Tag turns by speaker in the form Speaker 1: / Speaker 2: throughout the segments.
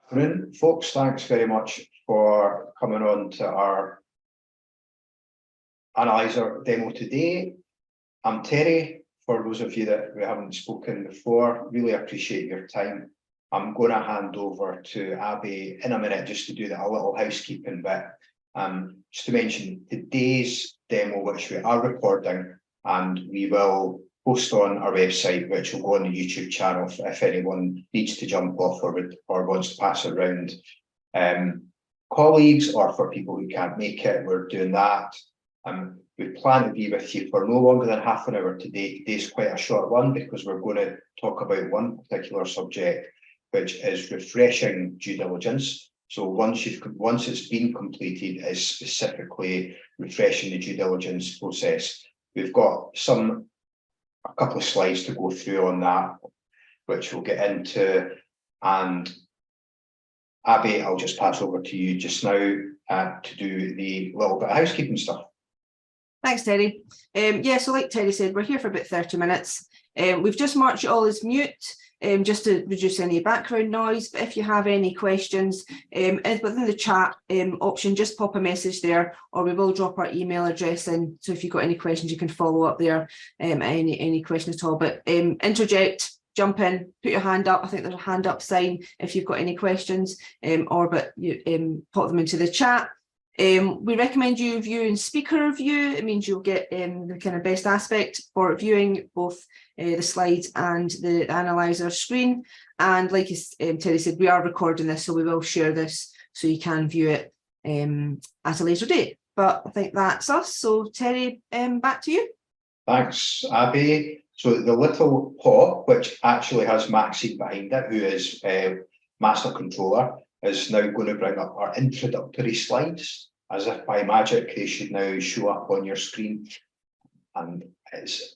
Speaker 1: Afternoon, folks. Thanks very much for coming on to our Analyser demo today. I'm Terry. For those of you that we haven't spoken before, really appreciate your time. I'm going to hand over to Abbey in a minute just to do a little housekeeping bit. Just to mention today's demo, which we are recording, and we will post on our website, which will go on the YouTube channel if anyone needs to jump off or wants to pass it around colleagues or for people who can't make it. We're doing that. We plan to be with you for no longer than half an hour today. Today's quite a short one because we're going to talk about one particular subject, which is refreshing due diligence. So once it's been completed, is specifically refreshing the due diligence process. We've got a couple of slides to go through on that, which we'll get into. And Abbey, I'll just pass over to you just now to do the little bit of housekeeping stuff.
Speaker 2: Thanks, Terry. So like Terry said, we're here for about 30 minutes. We've just marked you all as mute, just to reduce any background noise. But if you have any questions, within the chat option, just pop a message there, or we will drop our email address in. So if you've got any questions, you can follow up there, any questions at all. But interject, jump in, put your hand up. I think there's a hand up sign if you've got any questions, but you pop them into the chat. We recommend you view and speaker review. It means you'll get the kind of best aspect for viewing both the slides and the Analyser screen. And like Terry said, we are recording this, so we will share this so you can view it at a later date. But I think that's us. So Terry, back to you.
Speaker 1: Thanks, Abbey. So the little paw, which actually has Maxine behind it, who is Master Controller, is now going to bring up our introductory slides. As if by magic, they should now show up on your screen. And it's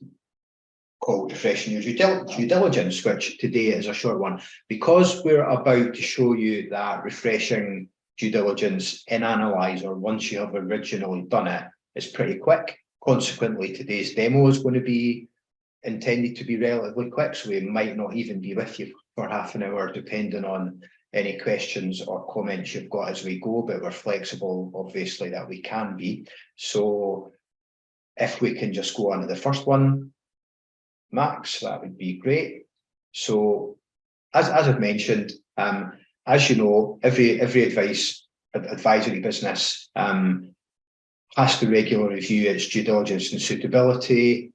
Speaker 1: called Refreshing Your Due Diligence, which today is a short one. Because we're about to show you that refreshing due diligence in Analyser, once you have originally done it, it's pretty quick. Consequently, today's demo is going to be intended to be relatively quick, so we might not even be with you for half an hour, depending on any questions or comments you've got as we go, but we're flexible, obviously, that we can be. So if we can just go on to the first one, Max, that would be great. So as I've mentioned, as you know, every advisory business has to regularly review its due diligence and suitability.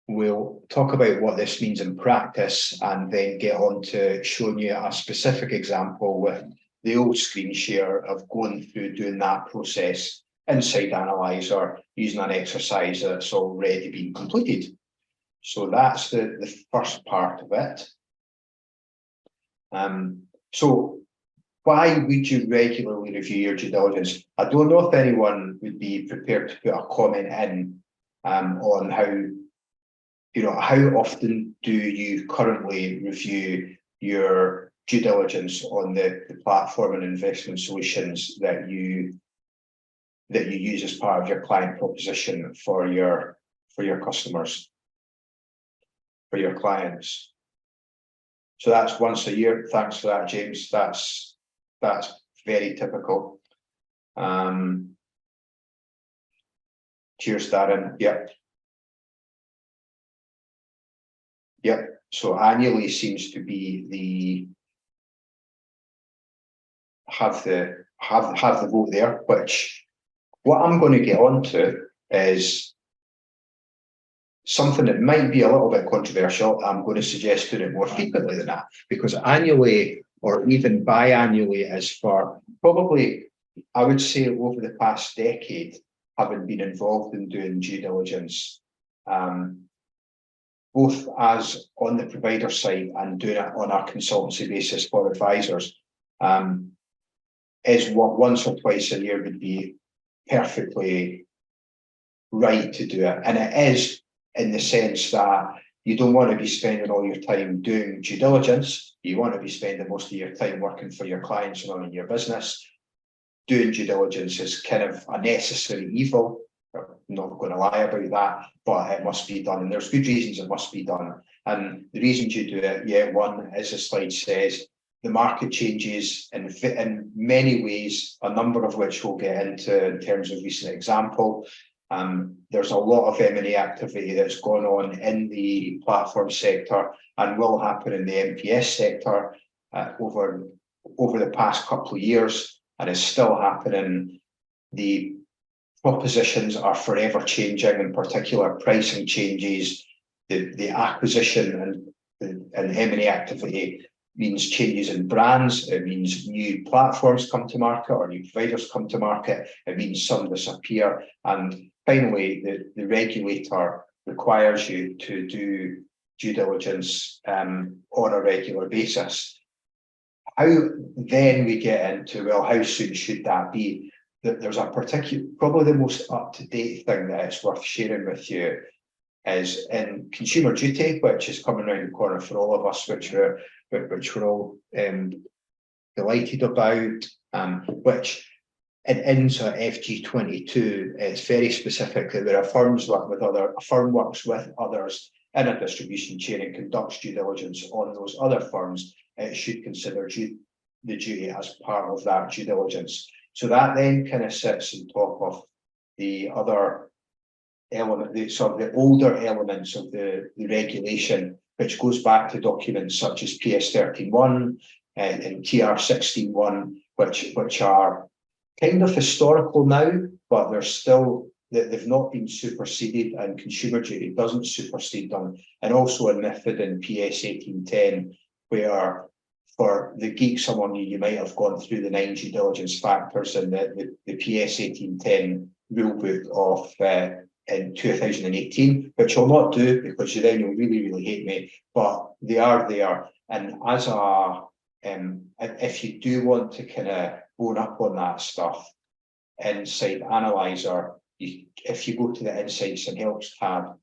Speaker 1: We'll talk about what this means in practice and then get on to showing you a specific example with the old screen share of going through doing that process inside Analyser using an exercise that's already been completed. So that's the first part of it. So why would you regularly review your due diligence? I don't know if anyone would be prepared to put a comment in on how often do you currently review your due diligence on the platform and investment solutions that you use as part of your client proposition for your customers, for your clients? So that's once a year. Thanks for that, James. That's very typical. Cheers, Darren. Yep. So annually seems to be have the vote there. Which what I'm going to get onto is something that might be a little bit controversial. I'm going to suggest doing it more frequently than that, because annually or even biannually is for probably, I would say, over the past decade, having been involved in doing due diligence, both as on the provider side and doing it on a consultancy basis for advisors, is what once or twice a year would be perfectly right to do it. And it is, in the sense that you don't want to be spending all your time doing due diligence. You want to be spending most of your time working for your clients and running your business. Doing due diligence is kind of a necessary evil. I'm not going to lie about that, but it must be done, and there's good reasons it must be done. And the reasons you do it, one, as the slide says, the market changes in many ways, a number of which we'll get into in terms of recent example. There's a lot of M&A activity that's gone on in the platform sector and will happen in the MPS sector over the past couple of years, and is still happening. The propositions are forever changing, in particular pricing changes. The acquisition and M&A activity means changes in brands. It means new platforms come to market or new providers come to market. It means some disappear. And finally, the regulator requires you to do due diligence on a regular basis. How then we get into, well, how soon should that be? There's a probably the most up-to-date thing that it's worth sharing with you is in Consumer Duty, which is coming around the corner for all of us, which we're all delighted about, which in sort of FG22, it's very specific that there are firms work with a firm works with others in a distribution chain and conducts due diligence on those other firms. It should consider the duty as part of that due diligence. So that then kind of sits on top of the other element, the older elements of the regulation, which goes back to documents such as PS 13.1 and TR 16.1, which are kind of historical now, but they've not been superseded, and Consumer Duty doesn't supersede them. And also in MiFID and PS 18.10, where for the geeks among you, you might have gone through the 9 due diligence factors and the PS 18.10 rulebook of in 2018, which I'll not do because then you'll really, really hate me, but they are there. And as if you do want to kind of bone up on that stuff, inside Analyser, if you go to the Insights and Helps tab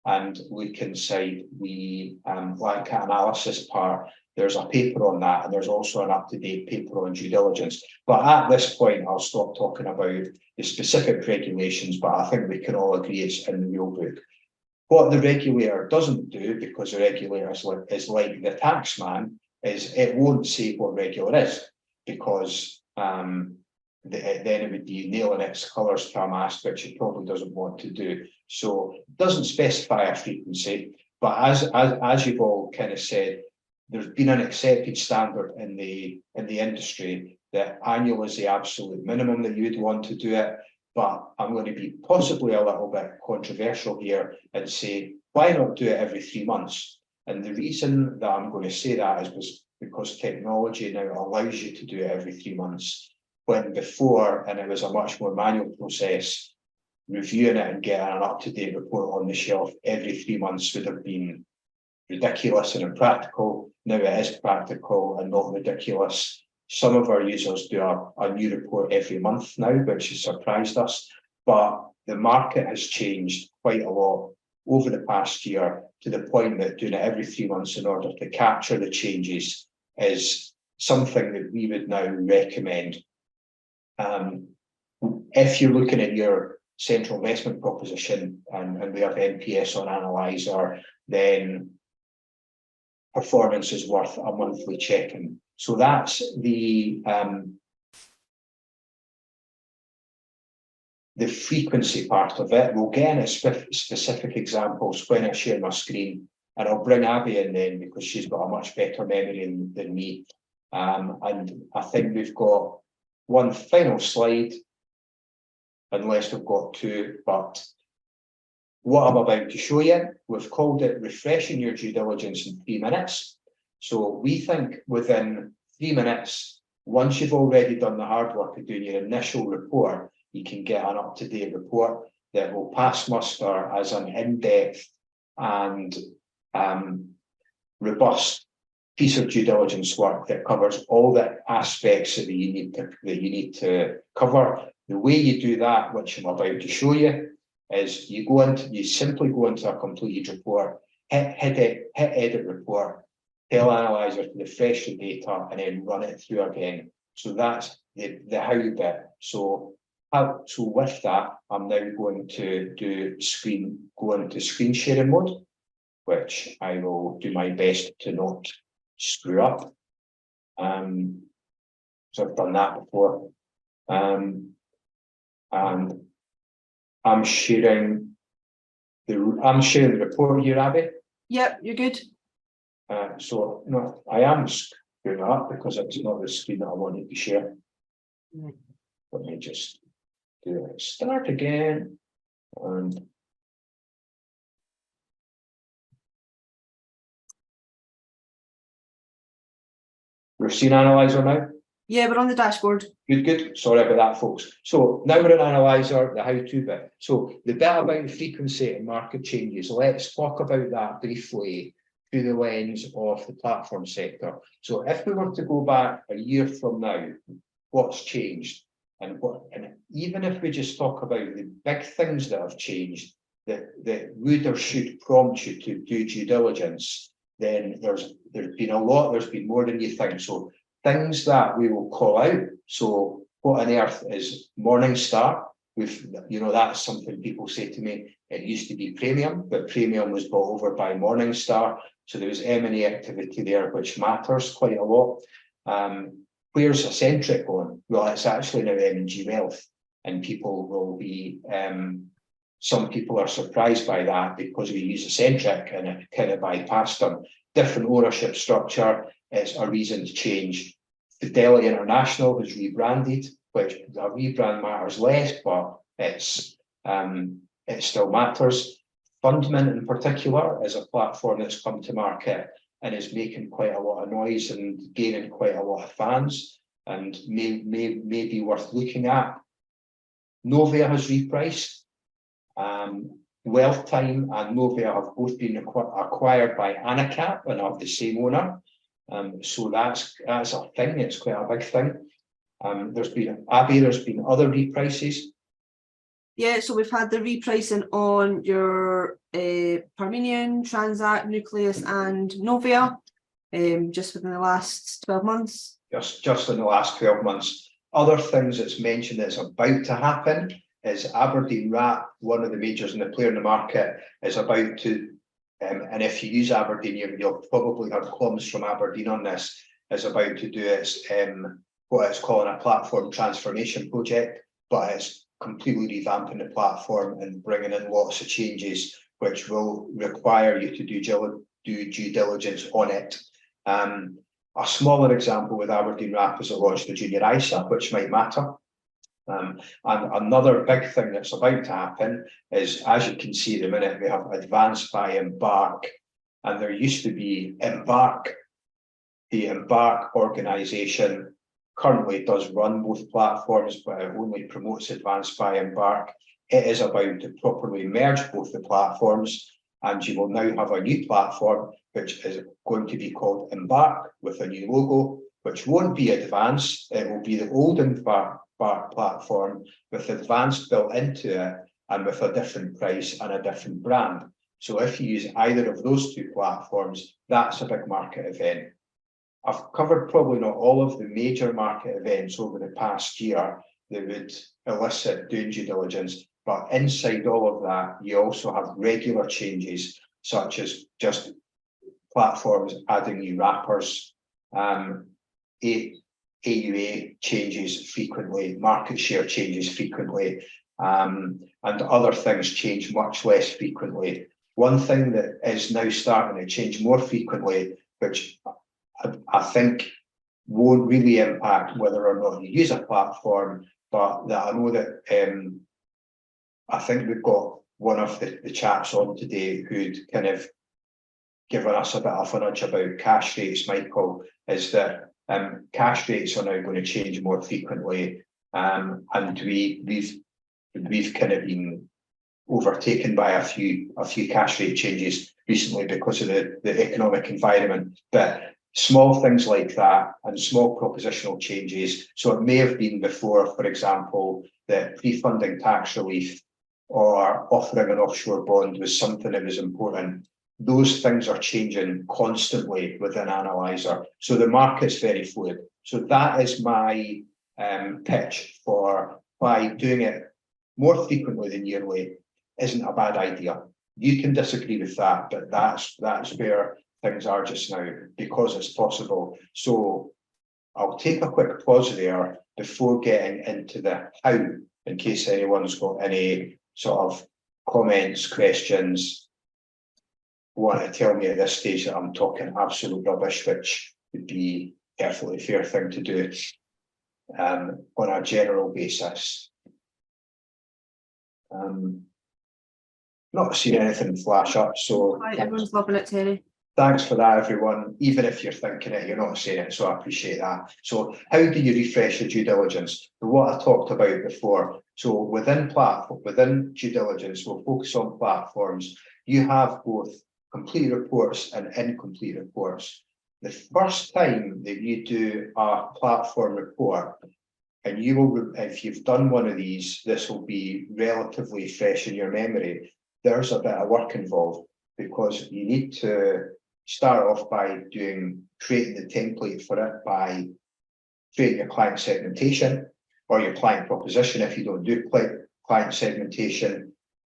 Speaker 1: and look inside the blanket analysis part, there's a paper on that, and there's also an up-to-date paper on due diligence. But at this point, I'll stop talking about the specific regulations, but I think we can all agree it's in the real book. What the regulator doesn't do, because the regulator is like the tax man, is it won't say what regular is, because then it would be nailing its colours to a mast, which it probably doesn't want to do. So it doesn't specify a frequency, but as you've all kind of said, there's been an accepted standard in the industry that annual is the absolute minimum that you would want to do it. But I'm going to be possibly a little bit controversial here and say, why not do it every 3 months? And the reason that I'm going to say that is because technology now allows you to do it every 3 months, when before, and it was a much more manual process, reviewing it and getting an up-to-date report on the shelf every 3 months would have been ridiculous and impractical. Now it is practical and not ridiculous. Some of our users do a new report every month now, which has surprised us, but the market has changed quite a lot over the past year, to the point that doing it every 3 months in order to capture the changes is something that we would now recommend. If you're looking at your central investment proposition, and we have MPS on Analyser, then performance is worth a monthly check-in. So that's the frequency part of it. We'll get into specific examples when I share my screen, and I'll bring Abbey in then, because she's got a much better memory than me. And I think we've got one final slide, unless we've got two, but what I'm about to show you, we've called it refreshing your due diligence in 3 minutes. So we think within 3 minutes, once you've already done the hard work of doing your initial report, you can get an up-to-date report that will pass muster as an in-depth and robust piece of due diligence work that covers all the aspects that you need to cover. The way you do that, which I'm about to show you, is you simply go into a completed report, hit edit report, tell Analyser to refresh the data, and then run it through again. So that's the how bit. So with that, I'm now going to go into screen sharing mode, which I will do my best to not screw up. So I've done that before. And I'm sharing the report here, Abbey.
Speaker 2: Yep, you're good.
Speaker 1: So no, I am screwing up because it's not the screen that I wanted to share.
Speaker 2: Right.
Speaker 1: Let me just do it. Start again. And we're seeing Analyser now.
Speaker 2: Yeah, we're on the dashboard.
Speaker 1: Good. Sorry about that, folks. So now we're in Analyser, the how-to bit. So the bit about frequency and market changes, let's talk about that briefly through the lens of the platform sector. So if we were to go back a year from now, what's changed? And even if we just talk about the big things that have changed, that would or should prompt you to do due diligence, then there's been a lot, there's been more than you think. So things that we will call out. So what on earth is Morningstar? That's something people say to me. It used to be Premium, but Premium was bought over by Morningstar. So there was M&A activity there, which matters quite a lot. Where's Eccentric going? Well, it's actually now M&G Wealth, and people will be. Some people are surprised by that because we use Eccentric and it kind of bypassed them. Different ownership structure. It's a reason to change. Fidelity International was rebranded, which a rebrand matters less, but it still matters. Fundament in particular is a platform that's come to market and is making quite a lot of noise and gaining quite a lot of fans, and may be worth looking at. Novia has repriced. Wealthtime and Novia have both been acquired by Anacap and of the same owner. So that's a thing. It's quite a big thing. There's been Abbey. There's been other reprices.
Speaker 2: Yeah, so we've had the repricing on your Parmenion, Transact, Nucleus, and Novia, just within the last 12 months.
Speaker 1: Just in the last 12 months. Other things that's mentioned that's about to happen is Aberdeen Wrap, one of the majors in the player in the market, is about to. And if you use Aberdeen, you'll probably have comms from Aberdeen on this, is about to do its what it's calling a platform transformation project, but it's completely revamping the platform and bringing in lots of changes, which will require you to do due diligence on it. A smaller example with Aberdeen Wrap is it launched the junior ISA, which might matter. And another big thing that's about to happen is, as you can see at the minute, we have Advanced by Embark, and there used to be Embark. The Embark organisation currently does run both platforms, but it only promotes Advanced by Embark. It is about to properly merge both the platforms, and you will now have a new platform, which is going to be called Embark with a new logo, which won't be Advanced. It will be the old Embark platform with Advanced built into it and with a different price and a different brand. So if you use either of those two platforms, that's a big market event. I've covered probably not all of the major market events over the past year that would elicit doing due diligence, but inside all of that, you also have regular changes, such as just platforms adding new wrappers, AUA changes frequently, market share changes frequently, and other things change much less frequently. One thing that is now starting to change more frequently, which I think won't really impact whether or not you use a platform, but that I know that I think we've got one of the chaps on today who'd kind of given us a bit of a nudge about cash rates, Michael, is that cash rates are now going to change more frequently, and we've kind of been overtaken by a few cash rate changes recently because of the economic environment. But small things like that and small propositional changes. So it may have been before, for example, that pre-funding tax relief or offering an offshore bond was something that was important. Those things are changing constantly within Analyser. So the market's very fluid. So that is my pitch for why doing it more frequently than yearly isn't a bad idea. You can disagree with that, but that's where things are just now, because it's possible. So I'll take a quick pause there before getting into the how, in case anyone's got any sort of comments, questions, want to tell me at this stage that I'm talking absolute rubbish, which would be a perfectly fair thing to do on a general basis. Not seeing anything flash up, so
Speaker 2: Right, everyone's loving it, Terry.
Speaker 1: thanks for that, everyone. Even if you're thinking it, you're not saying it, so I appreciate that. So how do you refresh your due diligence? What I talked about before. So within due diligence, we'll focus on platforms. You have both complete reports and incomplete reports. The first time that you do a platform report, and you will, if you've done one of these, this will be relatively fresh in your memory. There's a bit of work involved because you need to start off by creating the template for it, by creating your client segmentation or your client proposition if you don't do client segmentation,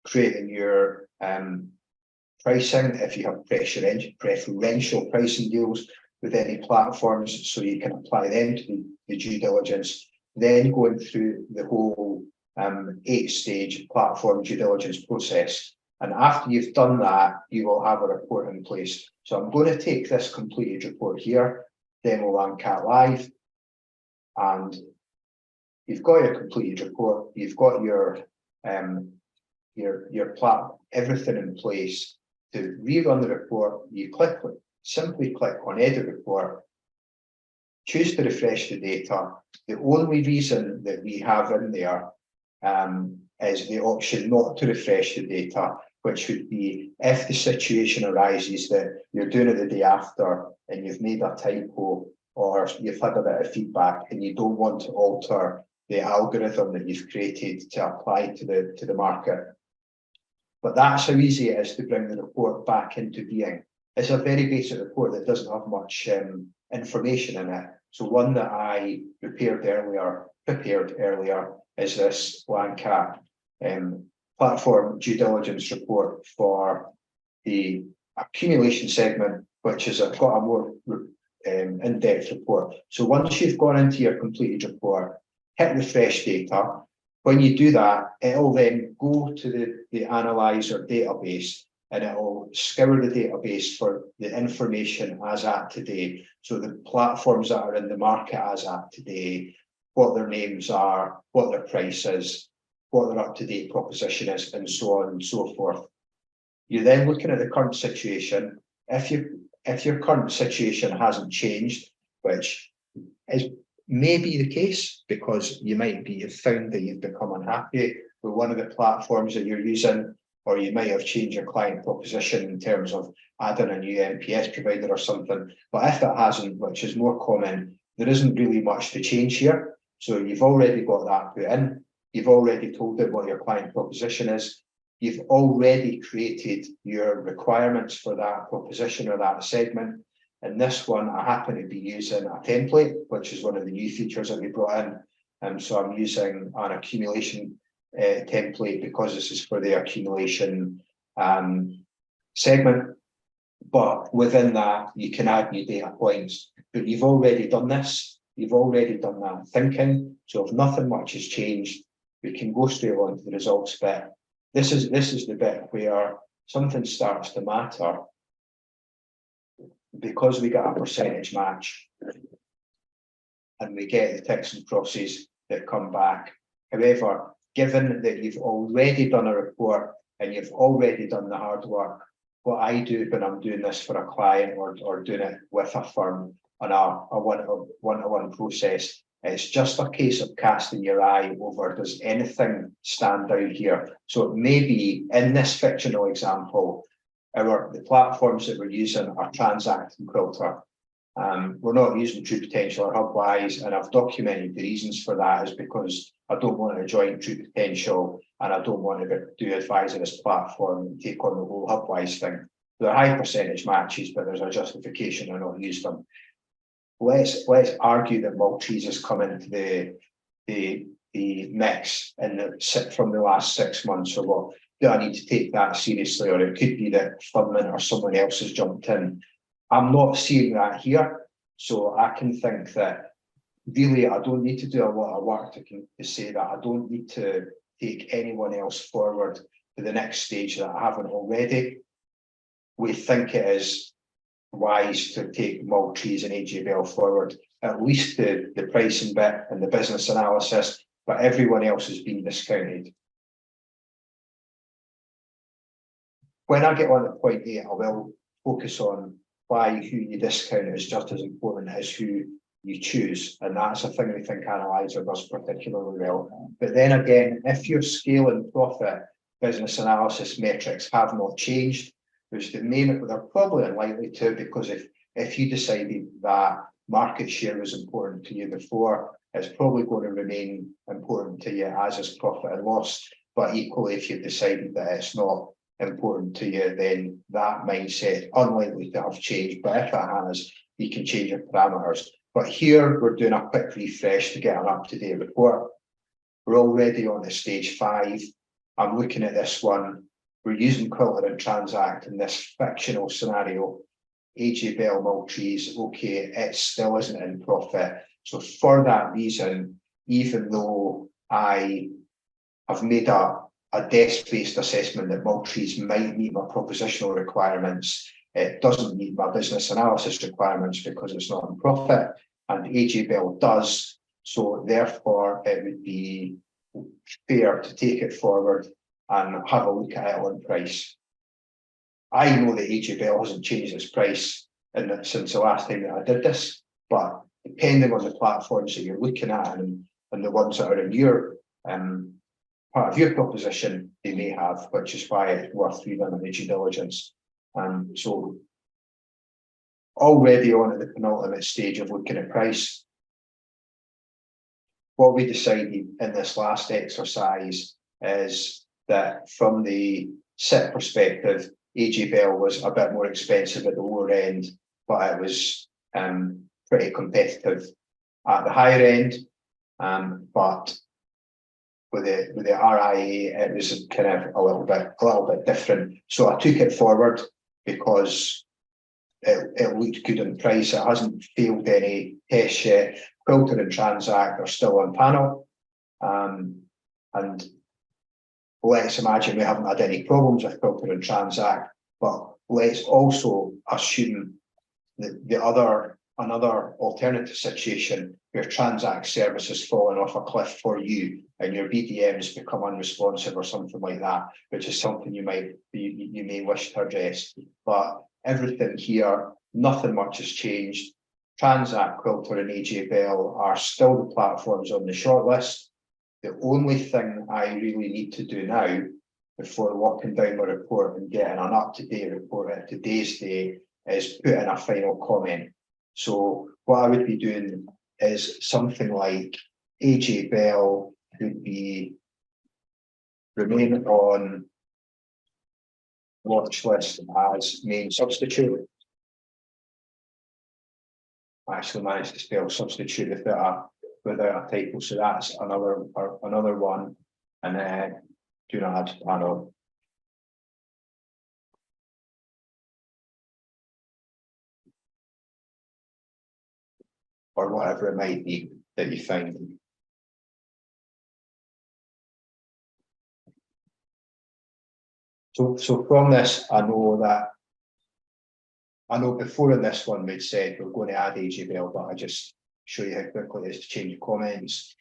Speaker 1: creating your pricing if you have preferential pricing deals with any platforms, so you can apply them to the due diligence, then going through the whole 8-stage platform due diligence process. And after you've done that, you will have a report in place. So I'm going to take this completed report here, demo LANCAT live, and you've got your completed report, you've got your everything in place. To rerun the report, you simply click on edit report, choose to refresh the data. The only reason that we have in there is the option not to refresh the data, which would be if the situation arises that you're doing it the day after and you've made a typo or you've had a bit of feedback and you don't want to alter the algorithm that you've created to apply to the market. But that's how easy it is to bring the report back into being. It's a very basic report that doesn't have much information in it. So one that I prepared earlier is this LANCAT platform due diligence report for the accumulation segment, which is got a more in-depth report. So once you've gone into your completed report, hit refresh data. When you do that, it'll then go to the Analyser database and it'll scour the database for the information as at today. So the platforms that are in the market as at today, what their names are, what their price is, what their up-to-date proposition is, and so on and so forth. You're then looking at the current situation. If your current situation hasn't changed, which is maybe the case because you might have found that you've become unhappy with one of the platforms that you're using, or you might have changed your client proposition in terms of adding a new MPS provider or something. But if it hasn't, which is more common, there isn't really much to change here. So you've already got that put in. You've already told it what your client proposition is. You've already created your requirements for that proposition or that segment. In this one, I happen to be using a template, which is one of the new features that we brought in. So I'm using an accumulation template because this is for the accumulation segment. But within that, you can add new data points. But you've already done this. You've already done that thinking. So if nothing much has changed, we can go straight on to the results bit. This is the bit where something starts to matter, because we get a percentage match and we get the ticks and crosses that come back. However, given that you've already done a report and you've already done the hard work, what I do when I'm doing this for a client or doing it with a firm on a one-to-one process, it's just a case of casting your eye over, does anything stand out here? So it may be, in this fictional example, the platforms that we're using are Transact and Quilter. We're not using True Potential or Hubwise, and I've documented the reasons for that is because I don't want to join True Potential and I don't want to do advisor as platform and take on the whole Hubwise thing. They're high percentage matches, but there's a justification to not use them. Let's argue that Maltese has come into the mix from the last 6 months or what. Do I need to take that seriously? Or it could be that Fundment or someone else has jumped in. I'm not seeing that here. So I can think that really, I don't need to do a lot of work to say that I don't need to take anyone else forward to the next stage that I haven't already. We think it is wise to take Maltese and AJ Bell forward, at least the pricing bit and the business analysis, but everyone else has been discounted. When I get on to point 8, I will focus on why who you discount is just as important as who you choose, and that's a thing we think Analyser does particularly well. But then again, if your scale and profit business analysis metrics have not changed, which they're probably unlikely to, because if you decided that market share was important to you before, it's probably going to remain important to you as is profit and loss. But equally, if you've decided that it's not important to you, then that mindset unlikely to have changed. But if it has, you can change your parameters. But here we're doing a quick refresh to get an up-to-date report. We're already on to stage 5. I'm looking at this one. We're using Quilter and Transact in this fictional scenario. AJ Bell Maltese, okay, it still isn't in profit. So for that reason, even though I have made a desk-based assessment that Maltese might meet my propositional requirements, it doesn't meet my business analysis requirements because it's not in profit, and AJ Bell does. So therefore, it would be fair to take it forward and have a look at it on price. I know that AJ Bell hasn't changed its price since the last time that I did this, but depending on the platforms that you're looking at and the ones that are in your part of your proposition, they may have, which is why it's worth reading the due diligence. So already on at the penultimate stage of looking at price, what we decided in this last exercise is that from the SIP perspective, AJ Bell was a bit more expensive at the lower end, but it was pretty competitive at the higher end. But with the RIA, it was kind of a little bit different. So I took it forward because it looked good in price. It hasn't failed any tests yet. Quilter and Transact are still on panel, and let's imagine we haven't had any problems with Quilter and Transact, but let's also assume that another alternative situation where Transact service has fallen off a cliff for you and your BDMs become unresponsive or something like that, which is something you may wish to address. But everything here, nothing much has changed. Transact, Quilter and AJ Bell are still the platforms on the shortlist. The only thing I really need to do now before locking down my report and getting an up-to-date report at today's day is put in a final comment. So what I would be doing is something like AJ Bell would be remain on watch list as main substitute. I actually managed to spell substitute without a typo, so that's another one. And then do not add panel. Or whatever it might be that you find. So from this, I know before in this one we'd said we're going to add AJ Bell, but I just show you how quickly it is to change the comments.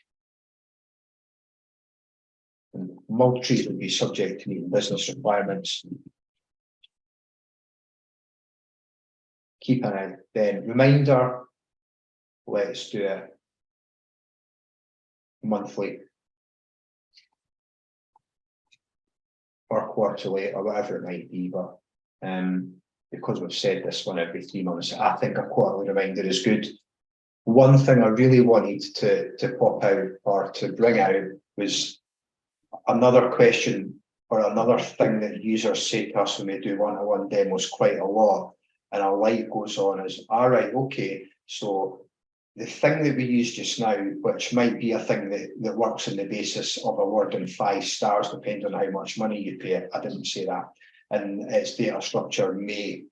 Speaker 1: And Maltese would be subject to meeting business requirements. Keep an eye. Then reminder, let's do it monthly or quarterly or whatever it might be, but because we've said this one every 3 months, I think a quarterly reminder is good. One thing I really wanted to pop out or to bring out was another question or another thing that users say to us when we do one-to-one demos quite a lot, and a light goes on is, all right, okay, so the thing that we use just now, which might be a thing that works on the basis of awarding 5 stars, depending on how much money you pay, I didn't say that, and its data structure may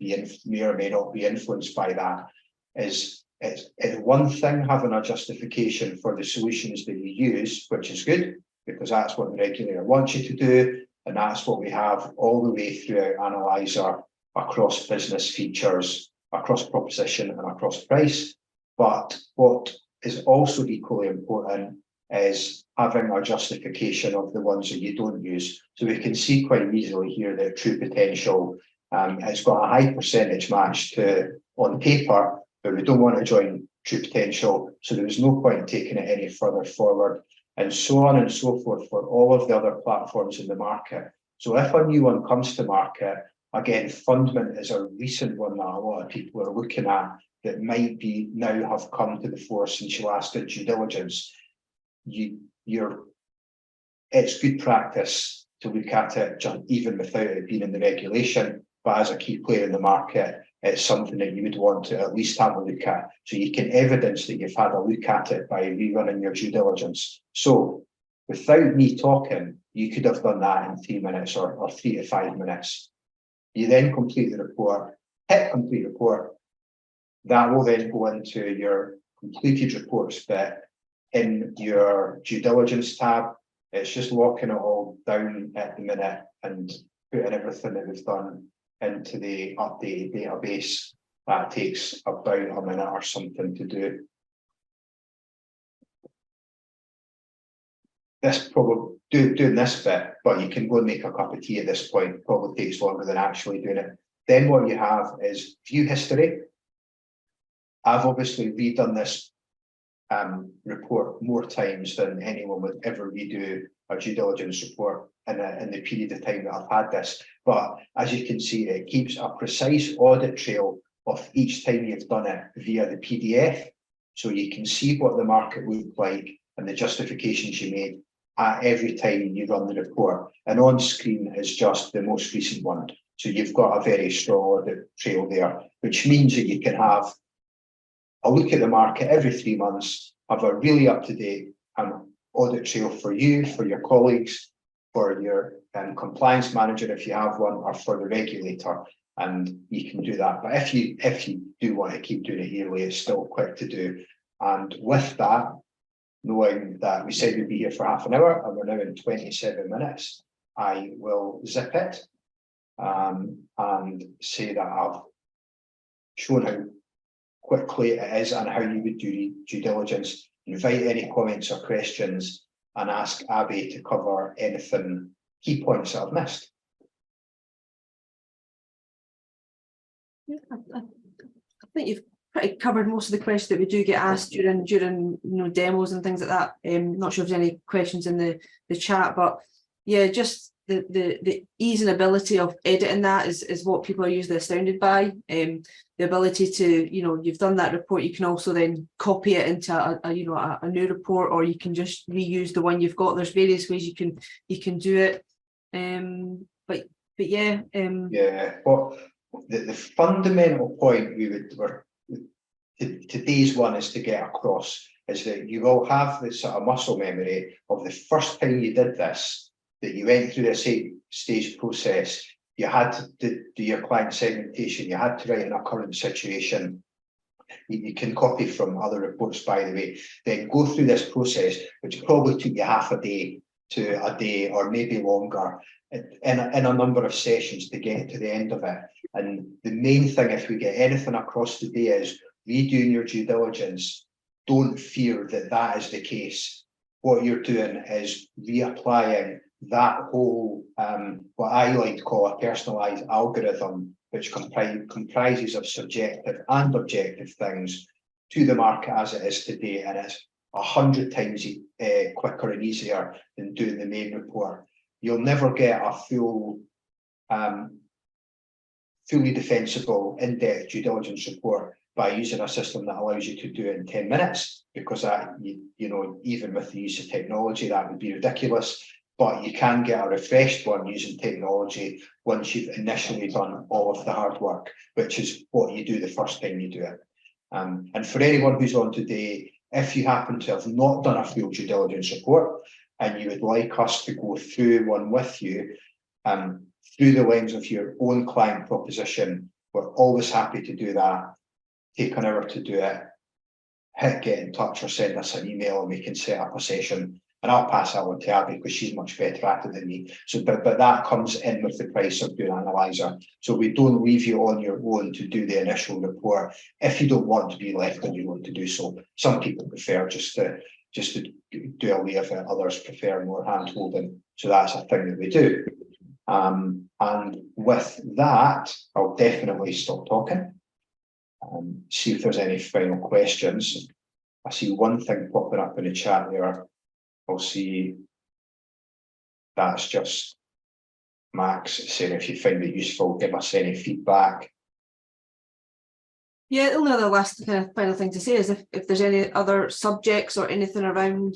Speaker 1: or may not be influenced by that, is it's one thing having a justification for the solutions that you use, which is good, because that's what the regulator wants you to do, and that's what we have all the way throughout Analyser, across business features, across proposition and across price. But what is also equally important is having a justification of the ones that you don't use. So we can see quite easily here that True Potential has got a high percentage match to on paper, but we don't want to join True Potential, so there was no point in taking it any further forward, and so on and so forth for all of the other platforms in the market. So if a new one comes to market, again, Fundment is a recent one that a lot of people are looking at that might be now have come to the fore since you last did due diligence. It's good practice to look at it even without it being in the regulation, but as a key player in the market, it's something that you would want to at least have a look at, so you can evidence that you've had a look at it by rerunning your due diligence. So without me talking, you could have done that in 3 minutes or 3 to 5 minutes. You then complete the report, hit complete report. That will then go into your completed reports bit in your due diligence tab. It's just locking it all down at the minute and putting everything that we've done into the updated database. That takes about a minute or something to do. This probably doing this bit, but you can go and make a cup of tea at this point. Probably takes longer than actually doing it. Then what you have is view history. I've obviously redone this report more times than anyone would ever redo a due diligence report in the period of time that I've had this. But as you can see, it keeps a precise audit trail of each time you've done it via the PDF. So you can see what the market looked like and the justifications you made at every time you run the report. And on screen is just the most recent one. So you've got a very strong audit trail there, which means that you can have a look at the market every 3 months, have a really up-to-date audit trail for you, for your colleagues, for your compliance manager if you have one, or for the regulator, and you can do that. But if you do want to keep doing it yearly, it's still quick to do. And with that, knowing that we said we'd be here for half an hour and we're now in 27 minutes, I will zip it and say that I've shown how quickly it is and how you would do due diligence. Invite any comments or questions and ask Abbey to cover anything, key points that I've missed.
Speaker 2: Yeah, I think you've pretty covered most of the questions that we do get asked during demos and things like that. Not sure if there's any questions in the chat, but yeah, just the ease and ability of editing that is what people are usually astounded by. The ability to, you've done that report, you can also then copy it into a new report, or you can just reuse the one you've got. There's various ways you can do it. But yeah.
Speaker 1: Yeah, well, the fundamental point today's one is to get across is that you will have this sort of muscle memory of the first time you did this, that you went through this 8-stage process. You had to do your client segmentation. You had to write in a current situation. You can copy from other reports, by the way. Then go through this process, which probably took you half a day to a day or maybe longer in a number of sessions to get to the end of it. And the main thing, if we get anything across today, is redoing your due diligence. Don't fear that is the case. What you're doing is reapplying that whole, what I like to call a personalized algorithm, which comprises of subjective and objective things to the market as it is today. And it's 100 times quicker and easier than doing the main report. You'll never get a fully defensible in-depth due diligence report by using a system that allows you to do it in 10 minutes, because that, even with the use of technology, that would be ridiculous. But you can get a refreshed one using technology once you've initially done all of the hard work, which is what you do the first time you do it. And for anyone who's on today, if you happen to have not done a full due diligence report and you would like us to go through one with you, through the lens of your own client proposition, we're always happy to do that. Take an hour to do it. hit get in touch or send us an email and we can set up a session. And I'll pass that on to Abbey because she's much better at it than me. So, but that comes in with the price of doing Analyser. So we don't leave you on your own to do the initial report if you don't want to be left on your own to do so. Some people prefer just to do away with it. Others prefer more hand holding. So that's a thing that we do. And with that, I'll definitely stop talking. See if there's any final questions. I see one thing popping up in the chat there. I'll see that's just Max saying if you find it useful, give us any feedback.
Speaker 2: Yeah, the only other last kind of final thing to say is if there's any other subjects or anything around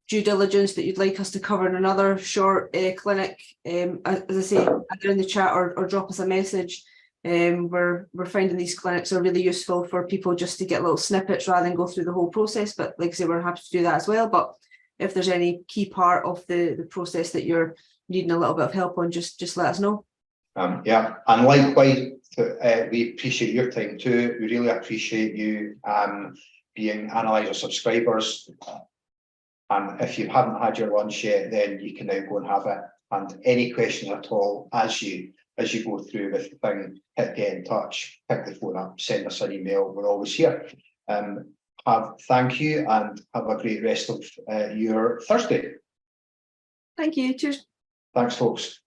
Speaker 2: due diligence that you'd like us to cover in another short clinic, as I say, either in the chat or drop us a message. We're finding these clinics are really useful for people just to get little snippets rather than go through the whole process. But like I say, we're happy to do that as well. But if there's any key part of the process that you're needing a little bit of help on, just let us know.
Speaker 1: Yeah, and likewise, we appreciate your time too. We really appreciate you being Analyser subscribers. And if you haven't had your lunch yet, then you can now go and have it. And any questions at all as you go through with the thing, get in touch, pick the phone up, send us an email. We're always here. Thank you and have a great rest of your Thursday.
Speaker 2: Thank you. Cheers.
Speaker 1: Thanks, folks.